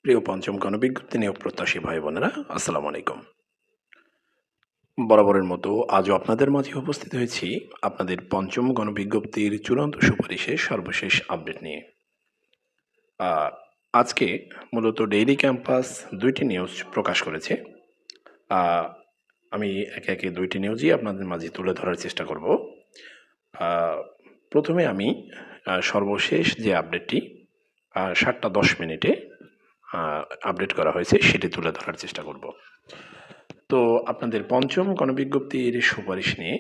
প্রিয় পঞ্চম গণবিজ্ঞপ্তি নিয়োগ প্রত্যাশী ভাই বোনেরা, আসসালামু আলাইকুম। বরাবরের মতো আজও আপনাদের মাঝে উপস্থিত হয়েছি আপনাদের পঞ্চম গণবিজ্ঞপ্তির চূড়ান্ত সুপারিশের সর্বশেষ আপডেট নিয়ে। আজকে মূলত ডেইলি ক্যাম্পাস ২টি নিউজ প্রকাশ করেছে। আমি একে একে ২টি নিউজই আপনাদের মাঝে তুলে ধরার চেষ্টা করব। প্রথমে আমি সর্বশেষ যে আপডেটটি 7:10 আপডেট করা হয়েছে সেটি তুলে ধরার চেষ্টা করব। তো আপনাদের পঞ্চম গণবিজ্ঞপ্তির সুপারিশ নিয়ে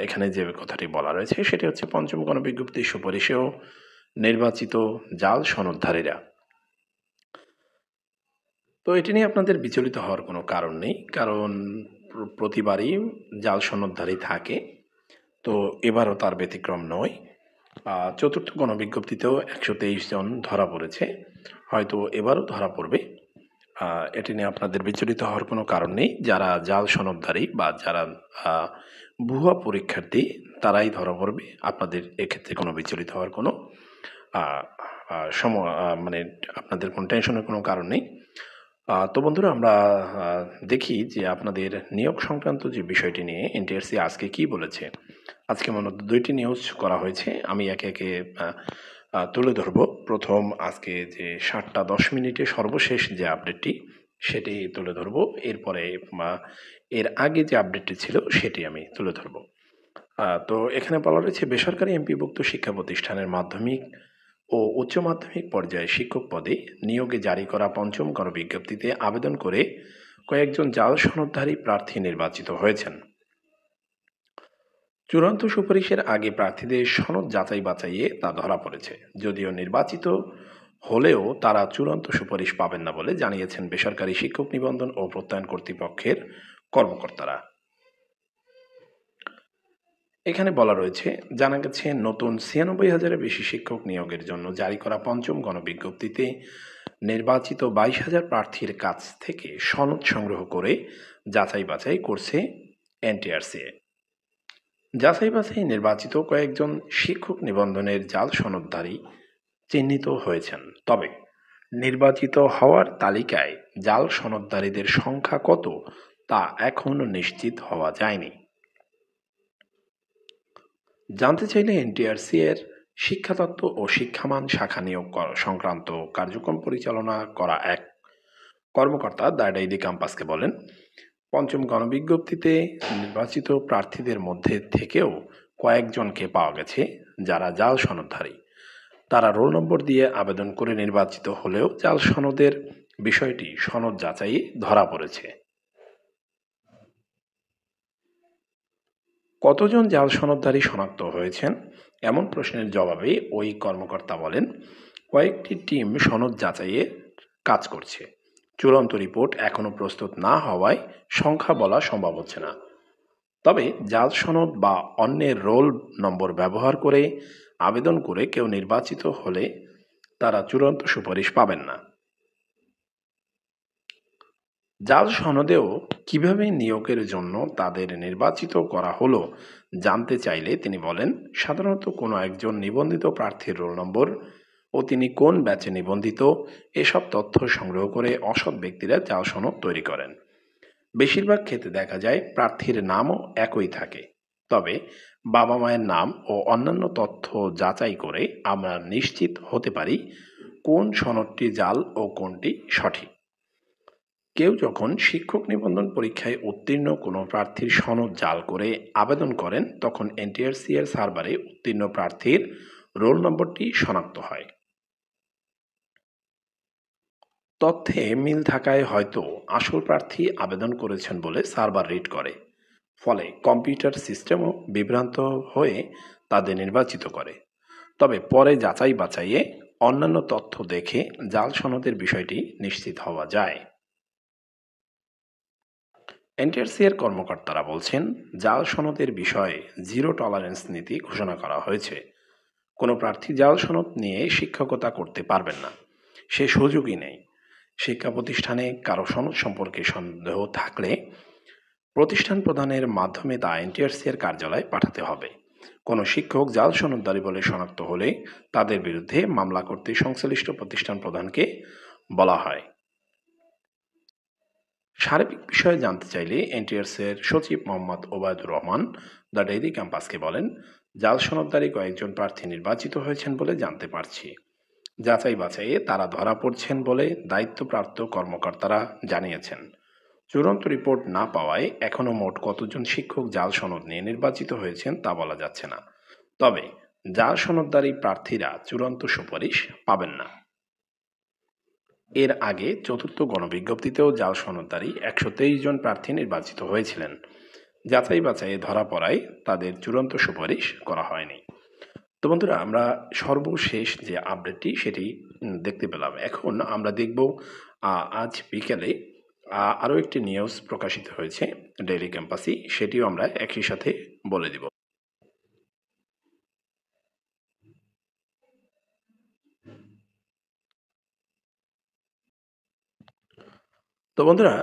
এখানে যে কথাটি বলা রয়েছে সেটি হচ্ছে পঞ্চম গণবিজ্ঞপ্তির সুপারিশেও নির্বাচিত জাল সনদধারীরা। তো এটি নিয়ে আপনাদের বিচলিত হওয়ার কোনো কারণ নেই, কারণ প্রতিবারই জাল সনদধারী থাকে, তো এবারও তার ব্যতিক্রম নয়। চতুর্থ গণবিজ্ঞপ্তিতেও 123 জন ধরা পড়েছে, হয়তো এবারও ধরা পড়বে। এটি নিয়ে আপনাদের বিচলিত হওয়ার কোনো কারণ নেই। যারা জাল সনদধারী বা যারা ভুয়া পরীক্ষার্থী তারাই ধরা পড়বে, আপনাদের এক্ষেত্রে কোনো বিচলিত হওয়ার কোনো মানে আপনাদের কোনো টেনশনের কোনো কারণ নেই। তো বন্ধুরা, আমরা দেখি যে আপনাদের নিয়োগ সংক্রান্ত যে বিষয়টি নিয়ে এনটিআরসি আজকে কি বলেছে। আজকে মূলত 2টি নিউজ করা হয়েছে, আমি একে একে তুলে ধরব। প্রথম আজকে যে 7:10 সর্বশেষ যে আপডেটটি সেটি তুলে ধরব, এরপরে এর আগে যে আপডেটটি ছিল সেটি আমি তুলে ধরব। তো এখানে বলা রয়েছে বেসরকারি এমপিভুক্ত শিক্ষা প্রতিষ্ঠানের মাধ্যমিক ও উচ্চ মাধ্যমিক পর্যায়ে শিক্ষক পদে নিয়োগে জারি করা পঞ্চম গণবিজ্ঞপ্তিতে আবেদন করে কয়েকজন জাল সনদধারী প্রার্থী নির্বাচিত হয়েছেন। চূড়ান্ত সুপারিশের আগে প্রার্থীদের সনদ যাচাই বাছাইয়ে তা ধরা পড়েছে। যদিও নির্বাচিত হলেও তারা চূড়ান্ত সুপারিশ পাবেন না বলে জানিয়েছেন বেসরকারি শিক্ষক নিবন্ধন ও প্রত্যয়ন কর্তৃপক্ষের কর্মকর্তারা। এখানে বলা রয়েছে, জানা গেছে নতুন ৯৬,০০০-এর বেশি শিক্ষক নিয়োগের জন্য জারি করা পঞ্চম গণবিজ্ঞপ্তিতে নির্বাচিত ২২,০০০ প্রার্থীর কাছ থেকে সনদ সংগ্রহ করে যাচাই বাছাই করছে এনটিআরসি। যাচাই বাছাই নির্বাচিত কয়েকজন শিক্ষক নিবন্ধনের জাল সনদধারী চিহ্নিত হয়েছেন, তবে নির্বাচিত হওয়ার তালিকায় জাল সনদধারীদের সংখ্যা কত তা এখনও নিশ্চিত হওয়া যায়নি। জানতে চাইলে এনটিআরসি এর শিক্ষাতত্ত্ব ও শিক্ষামান শাখা নিয়োগ সংক্রান্ত কার্যক্রম পরিচালনা করা এক কর্মকর্তা দ্য ডেইলি ক্যাম্পাসকে বলেন, পঞ্চম গণবিজ্ঞপ্তিতে নির্বাচিত প্রার্থীদের মধ্যে থেকেও কয়েকজনকে পাওয়া গেছে যারা জাল সনদধারী। তারা রোল নম্বর দিয়ে আবেদন করে নির্বাচিত হলেও জাল সনদের বিষয়টি সনদ যাচাইয়ে ধরা পড়েছে। কতজন জাল সনদধারী শনাক্ত হয়েছেন এমন প্রশ্নের জবাবে ওই কর্মকর্তা বলেন, কয়েকটি টিম সনদ যাচাইয়ে কাজ করছে। চূড়ান্ত রিপোর্ট এখনও প্রস্তুত না হওয়ায় সংখ্যা বলা সম্ভব হচ্ছে না। তবে জাল সনদ বা অন্যের রোল নম্বর ব্যবহার করে আবেদন করে কেউ নির্বাচিত হলে তারা চূড়ান্ত সুপারিশ পাবেন না। জাল সনদেও কিভাবে নিয়োগের জন্য তাদের নির্বাচিত করা হলো জানতে চাইলে তিনি বলেন, সাধারণত কোনো একজন নিবন্ধিত প্রার্থীর রোল নম্বর ও তিনি কোন ব্যাচে নিবন্ধিত এসব তথ্য সংগ্রহ করে অসৎ ব্যক্তিরা জাল সনদ তৈরি করেন। বেশিরভাগ ক্ষেত্রে দেখা যায় প্রার্থীর নামও একই থাকে, তবে বাবা মায়ের নাম ও অন্যান্য তথ্য যাচাই করে আমরা নিশ্চিত হতে পারি কোন সনদটি জাল ও কোনটি সঠিক। কেউ যখন শিক্ষক নিবন্ধন পরীক্ষায় উত্তীর্ণ কোনো প্রার্থীর সনদ জাল করে আবেদন করেন তখন এনটিআরসি এর সার্ভারে উত্তীর্ণ প্রার্থীর রোল নম্বরটি শনাক্ত হয়। তথ্যে মিল থাকায় হয়তো আসল প্রার্থী আবেদন করেছেন বলে সার্ভার রিড করে, ফলে কম্পিউটার সিস্টেমও বিভ্রান্ত হয়ে তাদের নির্বাচিত করে। তবে পরে যাচাই বাছাইয়ে অন্যান্য তথ্য দেখে জাল সনদের বিষয়টি নিশ্চিত হওয়া যায়। এনটিআরসি এর কর্মকর্তারা বলছেন, জাল সনদের বিষয়ে জিরো টলারেন্স নীতি ঘোষণা করা হয়েছে। কোনো প্রার্থী জাল সনদ নিয়ে শিক্ষকতা করতে পারবেন না, সে সুযোগই নেই। শিক্ষা প্রতিষ্ঠানে কারো সনদ সম্পর্কে সন্দেহ থাকলে প্রতিষ্ঠান প্রদানের মাধ্যমে তা এনটিআরসি এর কার্যালয়ে পাঠাতে হবে। কোনো শিক্ষক জাল সনদদারি বলে শনাক্ত হলে তাদের বিরুদ্ধে মামলা করতে সংশ্লিষ্ট প্রতিষ্ঠান প্রধানকে বলা হয়। সার্বিক বিষয়ে জানতে চাইলে এনটিআরসির সচিব মোহাম্মদ ওবায়দুর রহমান দ্য ডেইলি ক্যাম্পাসকে বলেন, জাল সনদধারী কয়েকজন প্রার্থী নির্বাচিত হয়েছেন বলে জানতে পারছি। যাচাই বাছাইয়ে তারা ধরা পড়ছেন বলে দায়িত্বপ্রাপ্ত কর্মকর্তারা জানিয়েছেন। চূড়ান্ত রিপোর্ট না পাওয়ায় এখনও মোট কতজন শিক্ষক জাল সনদ নিয়ে নির্বাচিত হয়েছেন তা বলা যাচ্ছে না। তবে জাল সনদধারী প্রার্থীরা চূড়ান্ত সুপারিশ পাবেন না। এর আগে চতুর্থ গণবিজ্ঞপ্তিতেও জাল সনদধারী ১২৩ জন প্রার্থী নির্বাচিত হয়েছিলেন। যাচাই বাছাইয়ে ধরা পড়ায় তাদের চূড়ান্ত সুপারিশ করা হয়নি। তো বন্ধুরা, আমরা সর্বশেষ যে আপডেটটি সেটি দেখতে পেলাম। এখন আমরা দেখব আজ বিকেলে আরও একটি নিউজ প্রকাশিত হয়েছে ডেইলি ক্যাম্পাসে, সেটিও আমরা একই সাথে বলে দিব। তো বন্ধুরা,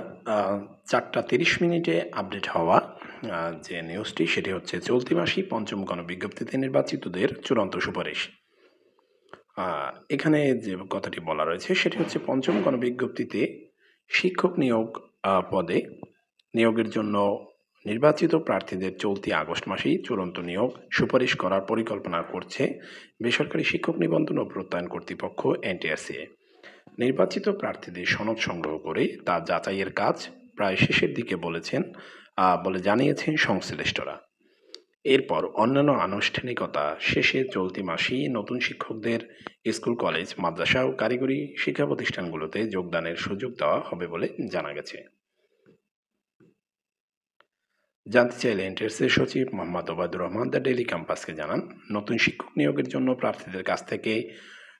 4:30 আপডেট হওয়া যে নিউজটি সেটি হচ্ছে চলতি মাসেই পঞ্চম গণবিজ্ঞপ্তিতে নির্বাচিতদের চূড়ান্ত সুপারিশ। এখানে যে কথাটি বলা রয়েছে সেটি হচ্ছে পঞ্চম গণবিজ্ঞপ্তিতে শিক্ষক নিয়োগ পদে নিয়োগের জন্য নির্বাচিত প্রার্থীদের চলতি আগস্ট মাসেই চূড়ান্ত নিয়োগ সুপারিশ করার পরিকল্পনা করছে বেসরকারি শিক্ষক নিবন্ধন ও প্রত্যয়ন কর্তৃপক্ষ এনটিআরসিএ। নির্বাচিত প্রার্থীদের সনদ সংগ্রহ করে তা যাচাইয়ের কাজ প্রায় শেষের দিকে বলে জানিয়েছেন সংশ্লিষ্টরা। এরপর অন্যান্য আনুষ্ঠানিকতা শেষে চলতি মাসেই নতুন শিক্ষকদের স্কুল, কলেজ, মাদ্রাসা ও কারিগরি শিক্ষা প্রতিষ্ঠানগুলোতে যোগদানের সুযোগ দেওয়া হবে বলে জানা গেছে। জানতে চাইলে এনটিআরসির সচিব মোহাম্মদ ওবায়দুর রহমান দ্য ডেইলি ক্যাম্পাসকে জানান, নতুন শিক্ষক নিয়োগের জন্য প্রার্থীদের কাছ থেকে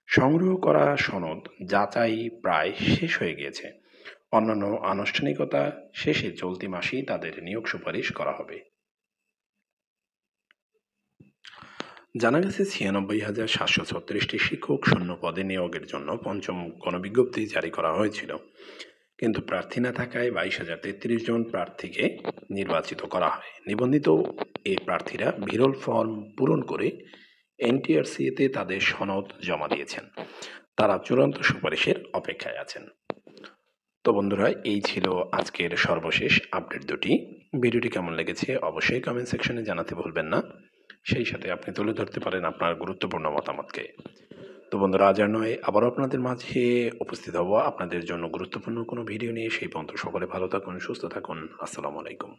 সংগ্রহ করা সনদ যাচাই প্রায় শেষ হয়ে গিয়েছে। অন্যান্য আনুষ্ঠানিকতা শেষে চলতি মাসেই তাদের নিয়োগ সুপারিশ করা হবে। জানা গেছে ৯৬,৭৩৬টি শিক্ষক শূন্য পদে নিয়োগের জন্য পঞ্চম গণবিজ্ঞপ্তি জারি করা হয়েছিল, কিন্তু প্রার্থী না থাকায় ২২,০৩৩ জন প্রার্থীকে নির্বাচিত করা হয়। নিবন্ধিত এই প্রার্থীরা বিরল ফর্ম পূরণ করে এনটিআরসিতে তাদের সনদ জমা দিয়েছেন। তারা চূড়ান্ত সুপারিশের অপেক্ষায় আছেন। তো বন্ধুরা, এই ছিল আজকের সর্বশেষ আপডেট দুটি। ভিডিওটি কেমন লেগেছে অবশ্যই কমেন্ট সেকশনে জানাতে ভুলবেন না। সেই সাথে আপনি তুলে ধরতে পারেন আপনার গুরুত্বপূর্ণ মতামতকে। তো বন্ধুরা, আজ আর নয়, আবারও আপনাদের মাঝে উপস্থিত হব আপনাদের জন্য গুরুত্বপূর্ণ কোনো ভিডিও নিয়ে। সেই পর্যন্ত সকলে ভালো থাকুন, সুস্থ থাকুন। আসসালামু আলাইকুম।